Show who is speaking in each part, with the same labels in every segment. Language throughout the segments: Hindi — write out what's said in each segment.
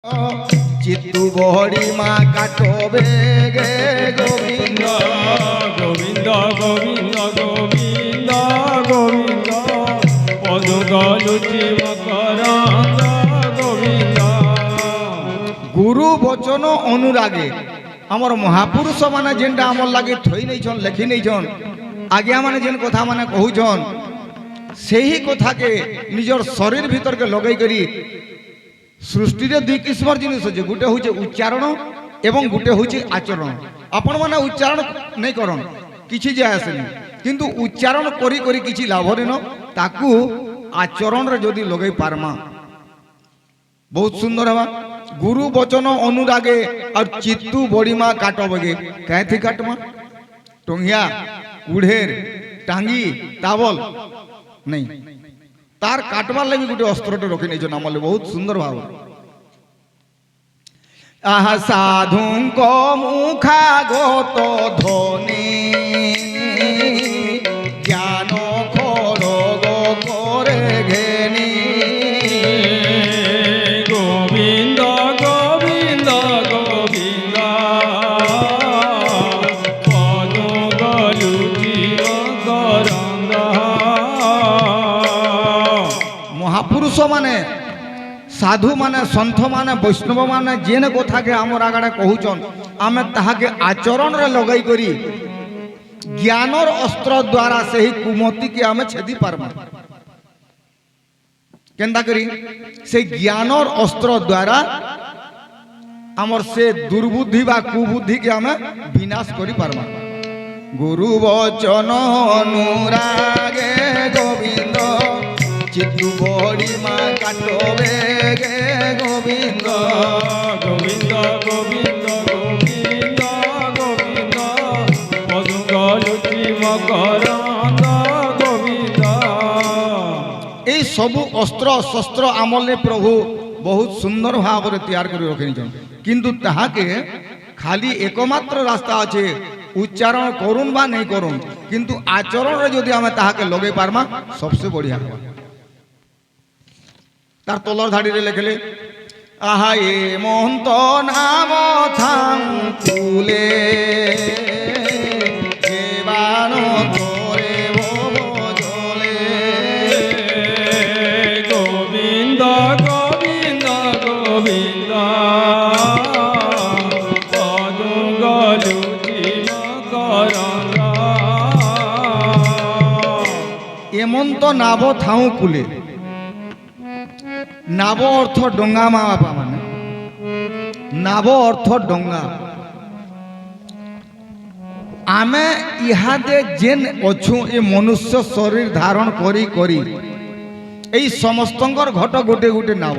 Speaker 1: चित्तू बहड़ी माँ काटबे गे गोविंद
Speaker 2: गोविंद गोविंद गोविंद गोविंद पदुगलुचि मकरंद गोविंद।
Speaker 1: गुरु वचन अनुरागे आमर महापुरुष माने जेनटा आमर लागे थई नहीं छन लेखि नहीं छन आज्ञा माने जेन कथा माने कहूछन सेही कथा के निजर शरीर भीतर के लगई करी सृष्टि रे दुई किस्मर जिनिस अछि गुटे होचे उच्चारण एवं गुटे होचे आचरण। आपण माने उच्चारण नहीं करन किछि जे आसेनी किंतु उच्चारण करी करी किछि लाभ न ताकू आचरण रे जदी लगई पारमा बहुत सुंदर हवा। गुरु वचन अनुरागे और चित्तू बड़ीमा काटबगे कैथी काटमा टोंगिया कुढ़ेर टांगी तावल नहीं तार काटबार लगी गोटे अस्त्रटे रखी नहीं नामले बहुत सुंदर भाव। आहा साधुंक मुखागत ध्वनि ज्ञान खड़ग करे घेनी
Speaker 2: गोविंद गोविंद गोविंद पदुगलुचि मकरंद।
Speaker 1: महापुरुष माने साधु माने सन्थ माने वैष्णव माने जेन कथा के आमर आगड़े कहूचन आमे ताहाके आचरण रे लगई करी ज्ञानर अस्त्र द्वारा से ही कुमति के आमे छेदी पारमा केंदा करी से ज्ञानर अस्त्र द्वारा आमर से दुर्बुद्धि बा कुबुद्धि के आमे विनाश करी पारमा। गुरु वचन अनुरागे गोविंद चित्तू बड़ी माँ काटबे गे गोविंद
Speaker 2: गोविंद गोविंद गोविंद गोविंद पदुगलुचि मकरंद गोविंद।
Speaker 1: ये सबू अस्त्र शस्त्र आमले प्रभु बहुत सुंदर भाव तैयार कर रखी किंतु ताहाके खाली एकमात्र रास्ता अच्छे उच्चारण करुन बा नहीं करुन किंतु आचरण रे जदि आमे ताहाके लगे पारमा सबसे बढ़िया तार तलर धाड़ी रे लिखले आहा ए महंत नाम थांकुले जीवान तोरे भवजले
Speaker 2: गोविंद गोविंद गोविंद पदुगलुचि मकरंद।
Speaker 1: एमंत नाव थाऊ कुले नाव अर्थ डोंगा मा बापा माने नाव अर्थ डोंगा आमे इहादे जेन अछु ए मनुष्य शरीर धारण करी करी एई समस्तंकर घट गोटे गोटे नाव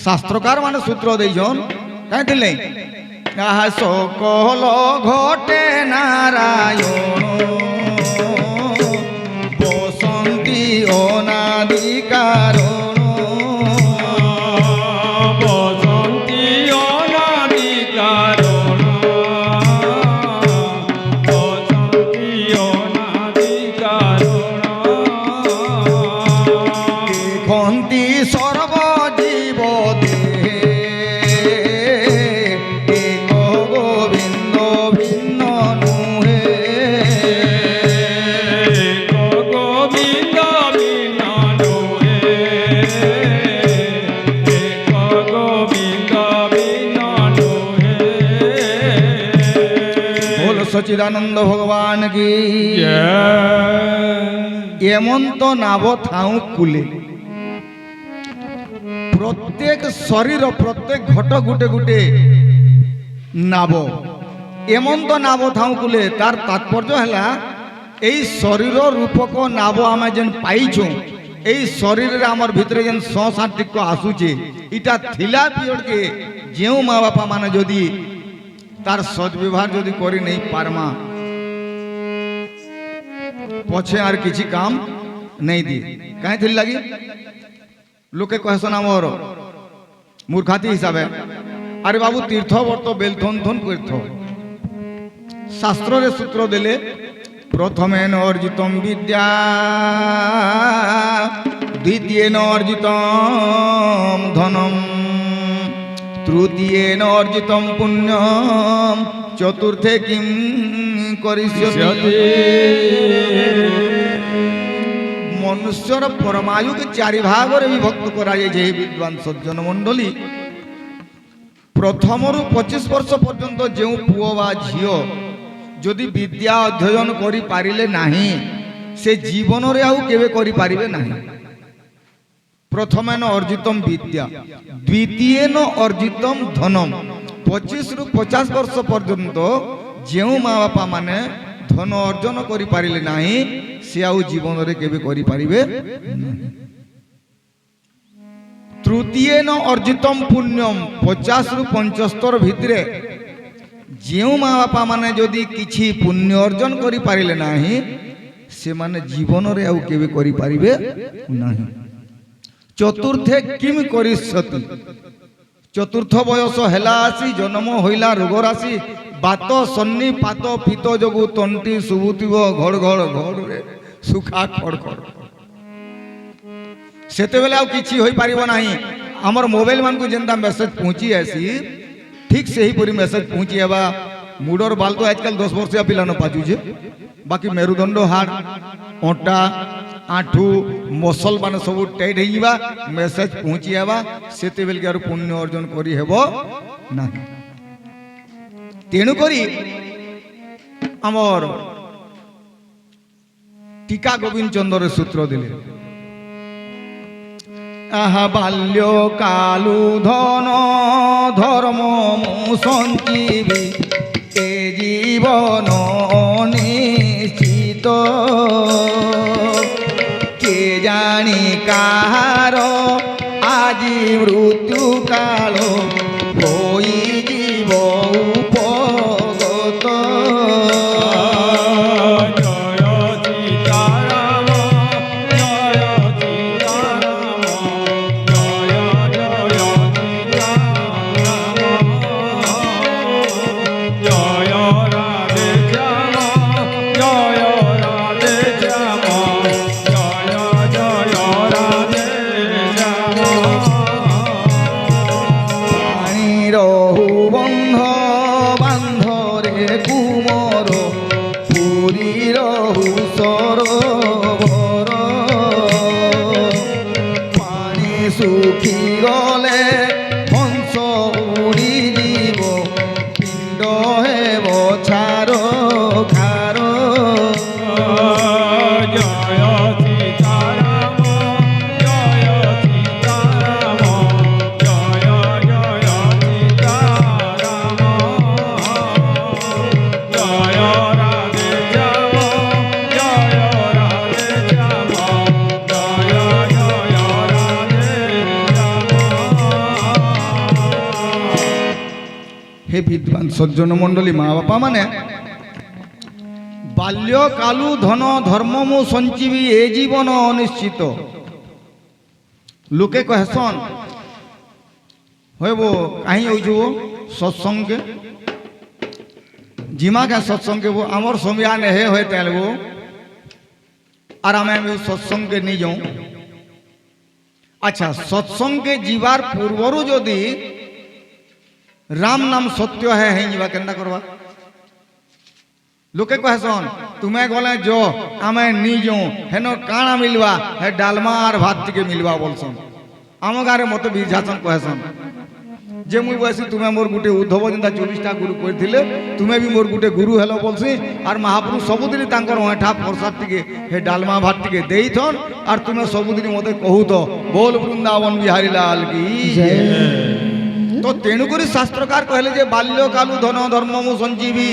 Speaker 1: शास्त्रकार माने सूत्र देइछन काहे दिले आहा सकल घटे नारायण बसंती अनादि कारण सर्वजीव देहे एक गोविंद भिन्न नुहे
Speaker 2: एक गोविंद भिन्न नुहे एक गोविंद भिन्न नुहे।
Speaker 1: बोल सच्चिदानंद भगवान की एमंत नाव थाऊ कुले प्रत्येक शरीर प्रत्येक घट गुटे गुटे नाव एमंत नाव थाऊ कुले तार तात्पर्य है एई शरीर रूपक नाव आम जेन पाइछू एई शरीर रे आमर भितरे जेन संसारिक आसुचे इटा थिला पीरियड के जेउ माँ बापा माने जदि तार सद्व्यवहार जदि करी नहीं पारमा पछे आर किछि काम नहीं दिए कहीं थिल लगी लोके कहसन आमर मूर्खाती हिसाब है अरे बाबू तीर्थ वर्त बेलथन थन तीर्थ शास्त्र रे सूत्र देले प्रथमेन अर्जितम विद्या द्वितीयेन अर्जितम धनम তৃতীয়েন অর্জিতম পুণ্যম চতুর্থে কিম করিষ্যতি। মনুষ্যর পরমায়ুকে চারি ভাগরে বিভক্ত করা যায়। হে বিদ্বান সজ্জন মণ্ডলী, প্রথমরু 25 বর্ষ পর্যন্ত যে পুয় বা ঝিও যদি বিদ্যা অধ্যয়ন করে পারিলে নাহি, সে জীবনরে আউ কেবে করে পারিবে নাহি। প্রথমেন অর্জিতম বিদ্যা, দ্বিতীয়েন অর্জিতম ধনম। 25 রু 50 বর্ষ পর্যন্ত যে মা বাপা মানে ধন অর্জন করে পারিলে নাহি, সে আউ জীবনরে কেবে করে পারিবে নাহি। তৃতীয়েন অর্জিতম পুণ্যম, 50 রু 75 ভিতরে যে মা বাপা মানে যদি কিছু পুণ্য অর্জন করে পারিলে নাহি, সেমানে জীবনরে আউ কেবে করে পারিবে নাহি। চতুর্থে কিম করিষ্যতি, চতুর্থ বয়স হেলা আসি, জন্ম হইলা রোগ রাশি, বাত সন্নি পাত পিত যোগু তন্টি শুভুতিব ঘড় ঘড় ঘড়ে সুখা খড় খড়। সেতেবেলে আউ কিছু হয়ে পারিব নাহি। আমার মোবাইল মানুষ যেটা মেসেজ পৌঁছি আসি, ঠিক সেইপরি মেসেজ পৌঁছি হবা। মুডর বাল তো আজকাল 10 বর্ষিয়া পিলানো পাচুছে, বাকি মেরুদণ্ড হাড় অঁটা আঁঠু মসল মানে সবু টাইট হয়ে যা, মেসেজ পৌঁছি হবা। সেতেবেলকে আর পুণ্য অর্জন করি হেব না। তেণুকরি আমার টিকা গোবিন্দ চন্দ্রের সূত্র দিলে, আহা বাল্য কালু ধন ধর্ম সঞ্জীবী, এ জীবন নিশ্চিত। কে জানি কাহার আজি মৃত্যু কাল, হই জীব উপগত। সুখী গলে হংস উড়ি জীব, পিণ্ড হেব ছার খার।
Speaker 2: জয় সীতারাম জয় সীতারাম জয় জয় সীতারাম জয় রাধে শ্যাম জয় রাধে শ্যাম জয় জয় রাধে
Speaker 1: হে বিদ্বান সজ্জন মণ্ডলী, মা বাপা মানে বাল্য কালু ধন ধর্মমু সঞ্জীবী, এ জীবন অনিশ্চিত। লোকে কহেসন হইব কাহি হইছু সৎসঙ্গে, জিমা কে সৎসঙ্গে আমার সমিয়া নেহে হয়ে তেলব, আর আমি সৎসঙ্গে নি যাও। আচ্ছা, সৎসঙ্গে যাবার পূর্বরু যদি রাম নাম সত্য হ্যাঁ যা কেনটা করবা? লোকে কহেসন তুমি গলে যো আমি নি যাও, হেন কাଣା মিলবা? হে ডালমা আর ভাত থেকে মিলবা বলছন। আম গাঁরে মতো বিরঝাসন কহেসন যে মুই বয়সী তুমি মোর গোটে উদ্ধব যেটা 40টা গুরু করে, তুমি বি মোর গোটে গুরু হেল বলছি। আর মহাপুরুষ ସବୁদিন তাঙ্কর অঁঠা প্রসাদ টিকে হে ডালমা ভাত টিকে দেইছন, আর তুমি ସବୁদিন মতো কহুত বল বৃন্দাবন বিহারী লাল কি। তো তেণুকরি শাস্ত্রকার কহিলে যে বাল্য কালু ধন ধর্মমু সঞ্জীবী,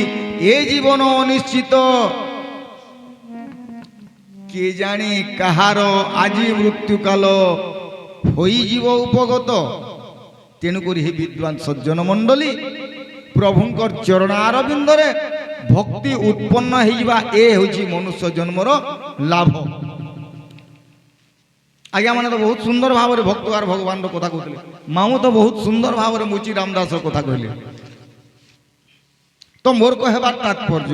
Speaker 1: এ জীবন অনিশ্চিত। কে জানি কাহার আজি মৃত্যুকাল, হই জীব উপগত। তেণুকরি হে বিদ্বান সজ্জন মণ্ডলী, প্রভুঙ্কর চরণারবিন্দরে ভক্তি উৎপন্ন হইবা, এ হচ্ছে মনুষ্য জন্মর লাভ। আজ্ঞা মানে তো বহুত সুন্দর ভাবে ভক্ত আর ভগবান কথা কহিলে, মামু তো বহুত সুন্দর ভাবে মুচি রামদাস কথা কহিলে। তো মোর কহবার তাৎপর্য,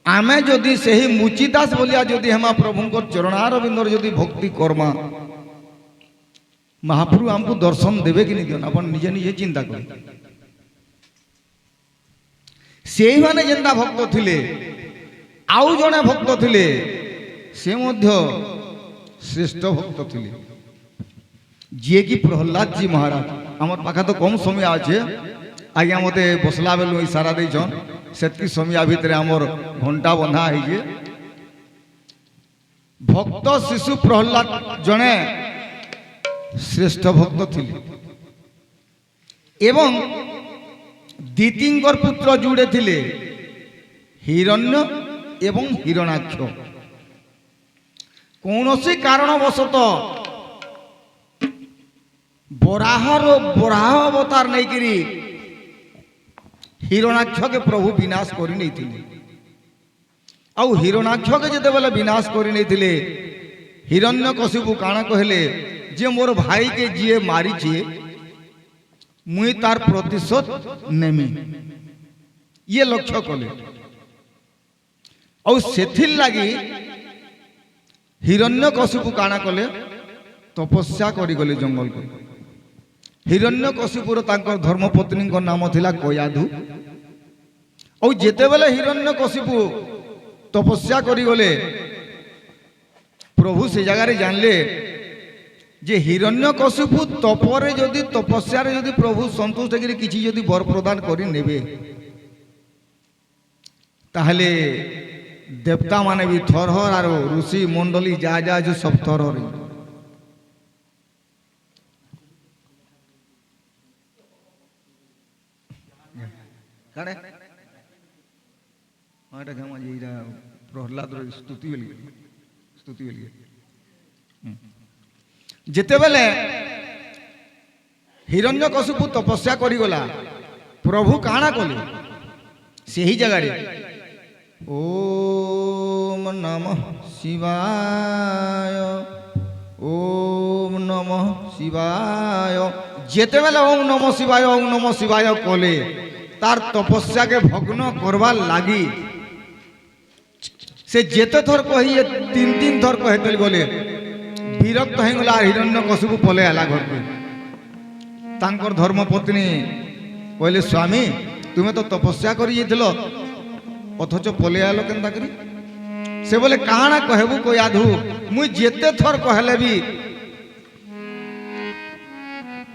Speaker 1: আমি যদি সেই মুচি দাস বলিয়া যদি হেমা প্রভুঙ্কর চরণারবিন্দর যদি ভক্তি কর্মা, महाप्रभु हमको दर्शन देवे कि नहीं अपन निजे निजे चिंता कर से माने जेंता भक्त थिले आउ जने भक्त थिले से मध्य श्रेष्ठ भक्त थिले जे कि प्रहलाद जी महाराज आमर पाखा तो कम समय आछे आज्ञा मते बसला बेलु इशारा देछन सेतकी समय भितर आमर घंटा बंधा है भक्त शिशु प्रहलाद जने श्रेष्ठ भक्त थिले एवं दीतिंकर पुत्र जुड़े थिले हिरण्य एवं हिरणाक्ष कौनसी कारणवशतः बराहर बराह अवतार नहीं करी हिरणाक्ष के प्रभु विनाश करी नहीं थिले आउ हिरणाक्ष के जते बेले विनाश करी नहीं थिले हिरण्यकशिपु काना कहले जे मोर भाई के जिए मारी छे मुई तार प्रतिशोध नेमी ये लक्ष्य कले और सेथिल लगी हिरण्यकशिपु काना कले तपस्या करी गले जंगल को हिरण्यकशिपुर तांकर धर्मपत्नी नाम थिला कयाधु और जेते बेले हिरण्यकशिपु तपस्या करी गले प्रभु से जगार जानले जे हिरण्यकशिपु तपरे जदि तपस्यारे जदि प्रभु संतुष्ट करी किछि जदि वर प्रदान करी नेबे ताहले देवता माने भी थरहर और ऋषि मंडली जा जा जो सब थरहर काने आटा गामा जेरा प्रहलाद रो स्तुति बेली जेते बेले हिरण्यकशिपु तपस्या करी गला प्रभु काना कले से ही जगह रे ओम नमः शिवाय ओम नमः शिवाय जेते बेले ओम नमः शिवाय कले तार तपस्या के भग्न करवार लागी से जेते थर कहिए तीन थर कहते बोले विरक्त हो गला हिरण्यकशिपु पले आला घर के तांकर धर्मपत्नी कहले स्वामी तुम्हें तो तपस्या करी जेथिलो अथच पले आलो केनता करी से बोले काना कहबू कोई आधु मुई जेते थर कहले भी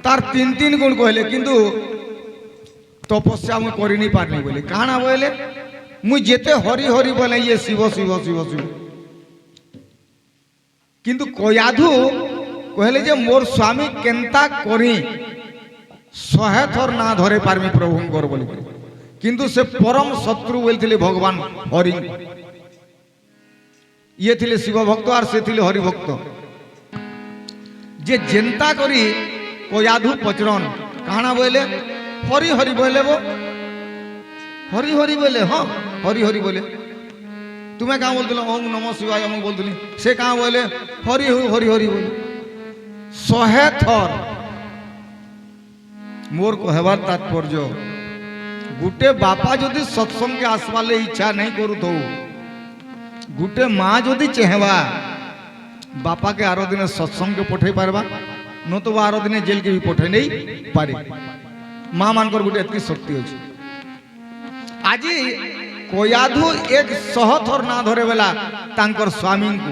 Speaker 1: तार तीन गुण कहले किंतु तपस्या मुई करी नहीं पारनी बोले काना बोले मुई जेते हरि हरि बोले ये शिव शिव शिव शिव किंतु कयाधु कहले जे मोर स्वामी केनता करी 100 थर ना धरे पारमी प्रभुंकर बोली किंतु से परम शत्रु बोलते भगवान हरि ये थिले शिव भक्त और से थिले हरि भक्त जे जेंता करी कयाधु पचरन काना बोले हरि हरि बोले वो हरि हरि बोले हाँ हरि हरि बोले तुम्हें कहाँ बोलते ओम नमः शिवाय हम बोलते से कहाँ बोले हरि हरि हरि बोले 100 थर मोर कहवार तात्पर्य गुटे बापा जदि सत्संग के आसवाले इच्छा नहीं करू तो गुटे माँ जदि चेहवा बापा के आरो दिन सत्संग के पठे पारबा न तो आरो दिन जेल के भी पठे नहीं पारे माँ मानकर गुटे एतकी शक्ति अच्छी आज कयाधु 100 थर ना धरे बेला तांकर स्वामी को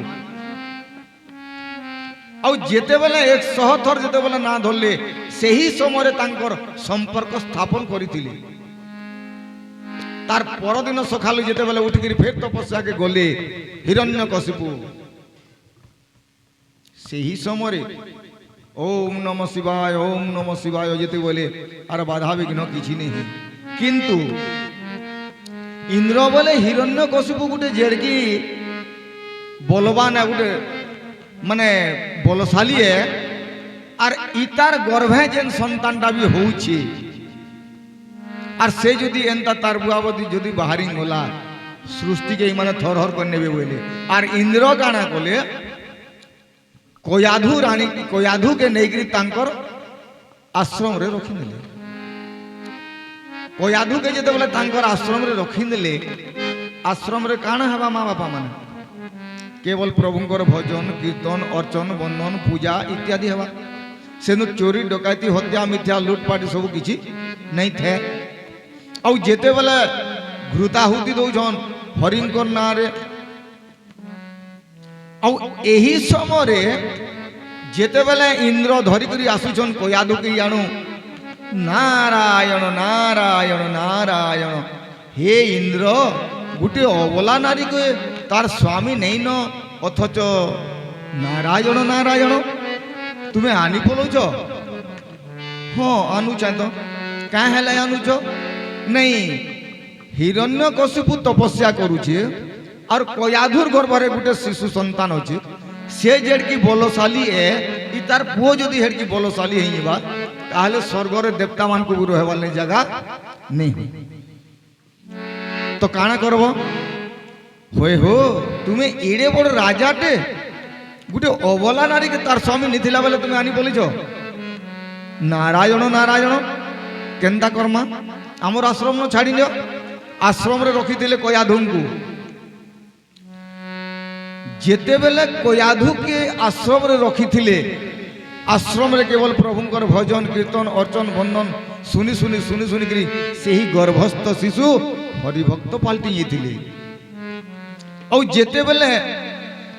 Speaker 1: और जेते बेले 100 थर जेते बेले ना धरले से ही समय तांकर संपर्क स्थापन करिथिले तार परदिन सकालू जेते बेले उठिक फेर तपस्या के गले हिरण्यकशिपु से ही समय ओम नमः शिवाय जेते बोले आर बाधा विघ्न किछि नहीं किंतु इंद्र बोले हिरण्यकशिपु गुटे जेड़की बलवान है गुटे माने बलशाली है और इतार गर्भे जेन संतानटा भी होउछि और से जदि एंता तार बुआबदी जदि बाहरी गला सृष्टि के माने थरहर कर नेबे बोले और इंद्र काना कोले कयाधु रानी कयाधु के नेगरी तांकर आश्रम रे रखी देले कयाधु के जेते बोले तांकर आश्रम रे रखी देले आश्रम रे काना हवा माँ बापा माने केवल प्रभुंकर भजन कीर्तन अर्चन बंधन पूजा इत्यादि हवा ସେନୁ ଚୋରି ଡକାୟତି ହତ୍ୟା ମିଥ୍ୟା ଲୁଟପାଟ ସବୁ କିଛି ନାଇଁ ଥାଏ। ଆଉ ଯେତେବେଳେ ଘୃତାହୁତି ଦଉଛନ୍ ହରିଙ୍କର ନାଁରେ, ଆଉ ଏହି ସମୟରେ ଯେତେବେଳେ ଇନ୍ଦ୍ର ଧରିକରି ଆସୁଛନ୍ କୟାଧୁକି ଆଣୁ ନାରାୟଣ ନାରାୟଣ ନାରାୟଣ, ହେ ଇନ୍ଦ୍ର ଗୋଟେ ଅବଲା ନାରୀକୁ ତାର ସ୍ୱାମୀ ନେଇନ, ଅଥଚ ନାରାୟଣ ନାରାୟଣ ତୁମେ ଆନି ପଲଉଛ। ହଁ ଆନୁଛେ ତ, କାଁ ହେଲେ ଆନୁଛ? ନାଇଁ, ହିରଣ୍ୟକଶିପୁ ତପସ୍ୟା କରୁଛେ আর কয়াধুর গর্ভরে গোটে শিশু সন্তান আছে, সে যেড়কি বলশালী ই তার পুয় যদি হেড়কি বলশালী হইবা, তাহলে স্বর্গরে দেবতা মানকু গুরু হেবার নাই জায়গা নেই। তো কাଣା করব? হয়ে হো তুমি এড়ে বড় রাজাটে গোটে অবলা নারীকে তার স্বামী নিথিলা বেলে তুমি আনি বলিছ নারায়ণ নারায়ণ। কেনতা কর্মা? আমার আশ্রম ছাড়ি নিও, আশ্রমরে রখিলে কয়াধুঙ্কু। যেতেবেলে কয়াধুকে আশ্রমরে রখিলে, আশ্রমরে কেবল প্রভুঙ্কর ভজন কীর্তন অর্চন বন্দন শুনি শুনি শুনি শুনিকি সেই গর্ভস্থ শিশু হরিভক্ত পাল্টি যাইଥିଲେ। ଆଉ ଯେତେବେଳେ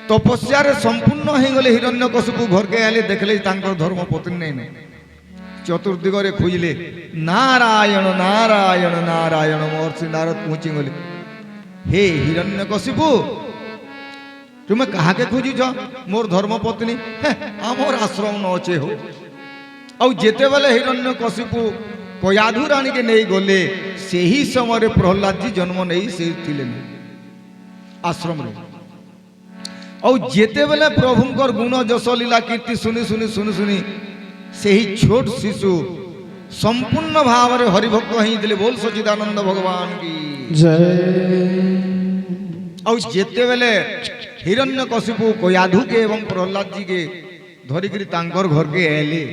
Speaker 1: ତପସ୍ୟାରେ ସମ୍ପୂର୍ଣ୍ଣ ହେଇଗଲେ ହିରଣ୍ୟକଶିପୁ ଘରକେ ଆଇଲେ, ଦେଖିଲେ ତାଙ୍କର ଧର୍ମପତ୍ନୀ ନାଇଁ ନାଇଁ। ଚତୁର୍ଦିଗରେ ଖୋଜିଲେ, ନାରାୟଣ ନାରାୟଣ ନାରାୟଣ। ମହର୍ଷି ନାରଦ ପହଞ୍ଚି ଗଲେ, ହେ ହିରଣ୍ୟକଶିପୁ তুমি কাহাকে খুঁজিছ? মোর ধর্মপত্নী আমার আশ্রম ন অছে হো। আউ যেতেবেলে হিরণ্যকশিপু কয়াধু রানীকে নেই গলে, সেই সময় প্রহ্লাদজি জন্ম নেই সে ছিলেন আশ্রমরে। আউ যেতেবেলে প্রভুঙ্কর গুণ যশ লীলা কীর্তি শুনি শুনি শুনি শুনি সেই ছোট শিশু সম্পূর্ণ ভাবে হরিভক্ত হইলে। বল সচিদানন্দ ভগবান কি
Speaker 2: জয়।
Speaker 1: ଆଉ ଯେତେବେଳେ ହିରଣ୍ୟକଶିପୁ କୟାଧୁକେ ଏବଂ ପ୍ରହ୍ଲାଦଜୀକେ ଧରିକିରି ତାଙ୍କର ଘରକେ ଆଇଲେ,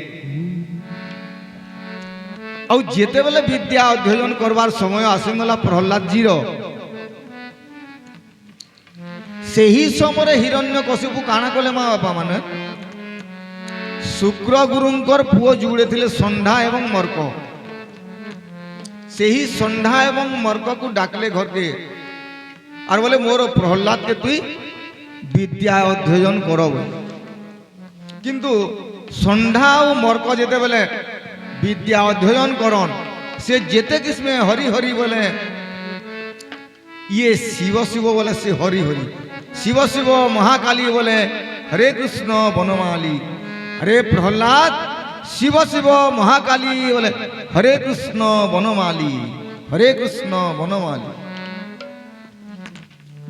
Speaker 1: ଆଉ ଯେତେବେଳେ ବିଦ୍ୟା ଅଧ୍ୟୟନ କରବାର ସମୟ ଆସିଗଲା ପ୍ରହ୍ଲାଦଜୀର, ସେହି ସମୟରେ ହିରଣ୍ୟକଶିପୁ କାଣା କଲେ ମା ବାପା ମାନେ, ଶୁକ୍ର ଗୁରୁଙ୍କର ପୁଅ ଯୁଡ଼େ ଥିଲେ ଷଣ୍ଢା ଏବଂ ମର୍କ। ସେହି ଷଣ୍ଢା ଏବଂ ମର୍କକୁ ଡାକଲେ ঘরকে, আর বলে মোর প্রহ্লাদকে তুই বিদ্যা অধ্যয়ন করব। কিন্তু ষণ্ঢা ও মর্ক যেতেবেলে বিদ্যা অধ্যয়ন করন, সে যেতে কিসমে হরি হরি বলে, ইয়ে শিব শিব বলে সে হরি হরি, শিব শিব মহাকালী বলে হরে কৃষ্ণ বনমালী। হরে প্রহ্লাদ শিব শিব মহাকালী বলে হরে কৃষ্ণ বনমালী, হরে কৃষ্ণ বনমালী।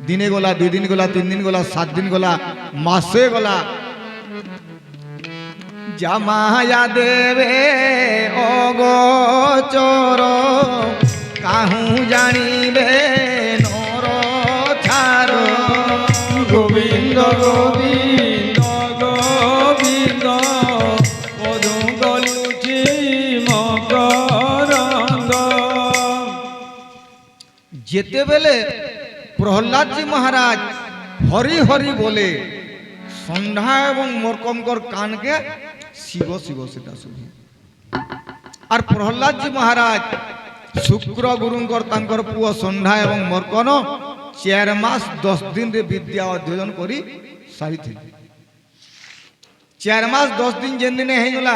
Speaker 1: দিনে গলা, 2 দিন গলা, 3 দিন গলা, 7 দিন গলা, মাসে গলা। জামায়া দেবে অগোচর, কাহু জানিবে নর ছার।
Speaker 2: গোবিন্দ গোবিন্দ গোবিন্দ মধু গলুচি মকরন্দ।
Speaker 1: যেতেবেলে প্রহ্লাদজি মহারাজ হরি হরি বলে, ষণ্ঢা এবং মর্কঙ্কর কানকে শিব শিব সেটা শুনি। আর প্রহ্লাদজি মহারাজ শুক্র গুরুঙ্কর তাঙ্কর পুয় ষণ্ঢা এবং মর্কন 4 মাস 10 দিনে বিদ্যা অধ্যয়ন করি সারিଥିଲେ। 4 মাস 10 দিন যেন দিনে হয়ে গলা